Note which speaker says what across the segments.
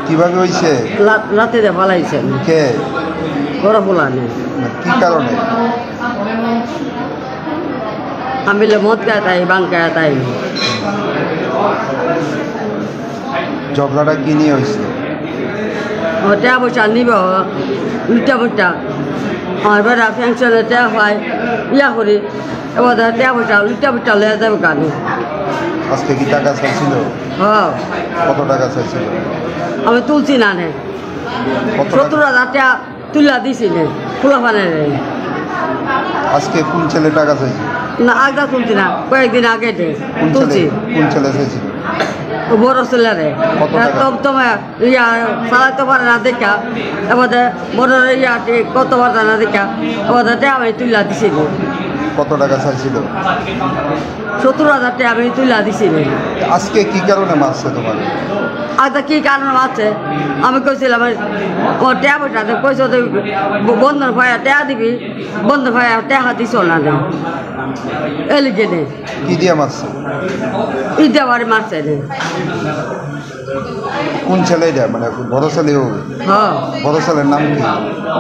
Speaker 1: কিভাবে হইছে?
Speaker 2: রাতে দে পালাইছেন।
Speaker 1: কে?
Speaker 2: বড় পোলানে।
Speaker 1: কি কারণে?
Speaker 2: আমি মদ খায় তাই বাং খায় তাই।
Speaker 1: ঝগড়াটা কি নিয়ে হয়েছে?
Speaker 2: টাকা পয়সা নিব উল্টা পুল্টা আমার বেড়া ফ্যাংশনে টাকা পাই ইয়া করি এবার টাকা পয়সা উল্টা পুল্টা লেয়া যাবে গানে।
Speaker 1: আজকে কি টাকা চাইছিল?
Speaker 2: হ্যাঁ।
Speaker 1: কত টাকা চাইছিল?
Speaker 2: আমি তুলছি না নে 70,000 টাকা তুলা দিছি নে খোলা পানে।
Speaker 1: আজকে কোন ছেলে টাকা চাইছে?
Speaker 2: না আগে তুলছি না কয়েকদিন আগে তুলছি।
Speaker 1: কোন ছেলে চাইছিল?
Speaker 2: বড় ছেলেরে তোমার ইয়া চালাইতে পারে না দেখা এবার বড় ইয়া কত পারে না দেখা এবার আমি তুলা দিছি।
Speaker 1: কত টাকা চাইছিল?
Speaker 2: 70,000 টাকা আমি তুলা দিছি।
Speaker 1: আজকে কি কারণে মারছে তোমার?
Speaker 2: আচ্ছা কি কারণ আছে আমি কইছিলাম আমার টাকা পয়সা কইস বন্ধন ভাইয়া টাকা দিবি বন্ধন ভাইয়া টাকা দিছ না এলিগে নে।
Speaker 1: কি দিয়ে মারছে?
Speaker 2: ইটা বাড়ি মারছে নে।
Speaker 1: কোন ছেলে এটা? মানে বড় ছেলে হবে?
Speaker 2: হ্যাঁ।
Speaker 1: বড় ছেলের নাম কি?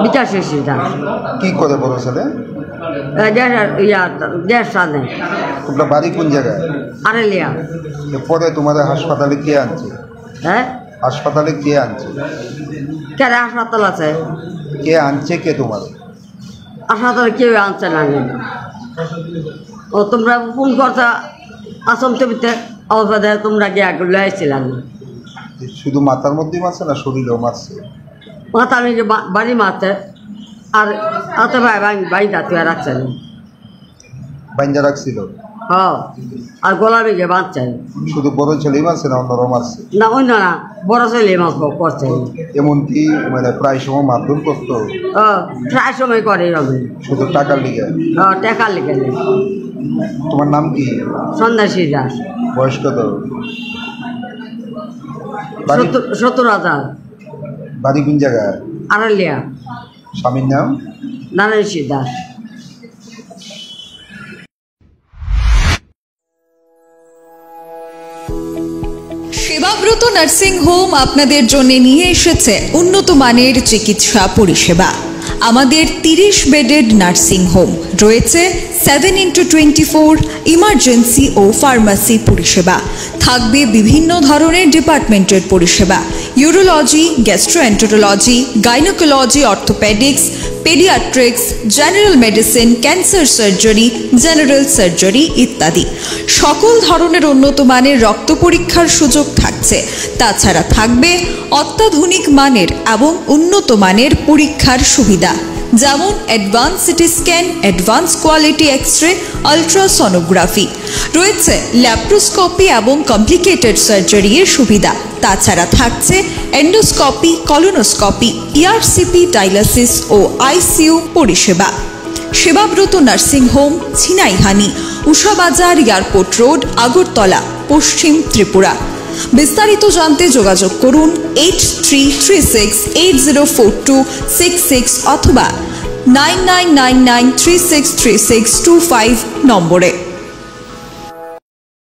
Speaker 2: বিকাশ সেটা।
Speaker 1: কি করে বড় ছেলে?
Speaker 2: গ্যাস সাধে।
Speaker 1: তোমরা বাড়ি কোন জায়গায়?
Speaker 2: আরেলিয়া।
Speaker 1: পরে তোমাদের হাসপাতালে কে আনছে?
Speaker 2: হ্যাঁ
Speaker 1: হাসপাতালে কে আনছে?
Speaker 2: কে হাসপাতাল আছে?
Speaker 1: কে আনছে কে তোমার?
Speaker 2: হাসপাতালে কেউ আনছে না। ও তোমরা ফোন করছো আসম টিভিতে অবস্থা তোমরা গিয়ে আগে আসছিলাম।
Speaker 1: শুধু মাথার মধ্যেই মারছে না শরীরেও মারছে?
Speaker 2: মাথা নিজে বাড়ি মারছে আর হাতে ভাই ভাই যাতে রাখছে না।
Speaker 1: বাইন্দা রাখছিল?
Speaker 2: হ্যাঁ আর গলা বেগে বাঁধছে।
Speaker 1: শুধু বড় ছেলেই মারছে না অন্যরাও মারছে?
Speaker 2: না অন্য না বড় ছেলে মাছ করছে।
Speaker 1: এমনকি মানে প্রায় সময় মারধর করতো?
Speaker 2: প্রায় সময় করে রবি।
Speaker 1: শুধু টাকার লিগে?
Speaker 2: টাকার লিগে।
Speaker 1: তোমার নাম কি?
Speaker 2: সন্ন্যাসী দাস।
Speaker 1: বয়স কত?
Speaker 2: 70,000।
Speaker 1: বাড়ি কোন জায়গায়?
Speaker 2: আড়ালিয়া।
Speaker 1: স্বামীর নাম?
Speaker 2: নারায়ণ দাস।
Speaker 3: সেবাব্রত নার্সিং হোম আপনাদের জন্য নিয়ে এসেছে উন্নত মানের চিকিৎসা পরিষেবা। আমাদের 30 বেডেড নার্সিং হোম রয়েছে 7x24 ইমার্জেন্সি ও ফার্মাসি পরিষেবা। থাকবে বিভিন্ন ধরনের ডিপার্টমেন্টের পরিষেবা, urology, gastroenterology, gynaecology, orthopaedics, paediatrics, general medicine, cancer surgery, general surgery ইত্যাদি। সকল ধরনের উন্নত মানের রক্ত পরীক্ষার সুযোগ থাকছে। তাছাড়া থাকবে অত্যাধুনিক মানের এবং উন্নত মানের পরীক্ষার সুবিধা, যেমন advance CT scan, advance quality X-ray, ultrasonography. রয়েছে ল্যাপ্রোস্কোপি এবং কমপ্লিকেটেড সার্জারি এর সুবিধা। তাছাড়া থাকছে এন্ডোস্কোপি, কলোনোস্কোপি, ইআরসিপি, ডায়ালিসিস ও আইসিইউ পরিষেবা। Sebabrata nursing home, Chinaihani, Ushabazar, airport road, Agartala, পশ্চিম ত্রিপুরা। বিস্তারিত জানতে যোগাযোগ করুন 8336804266 অথবা 9999363625 নম্বরে।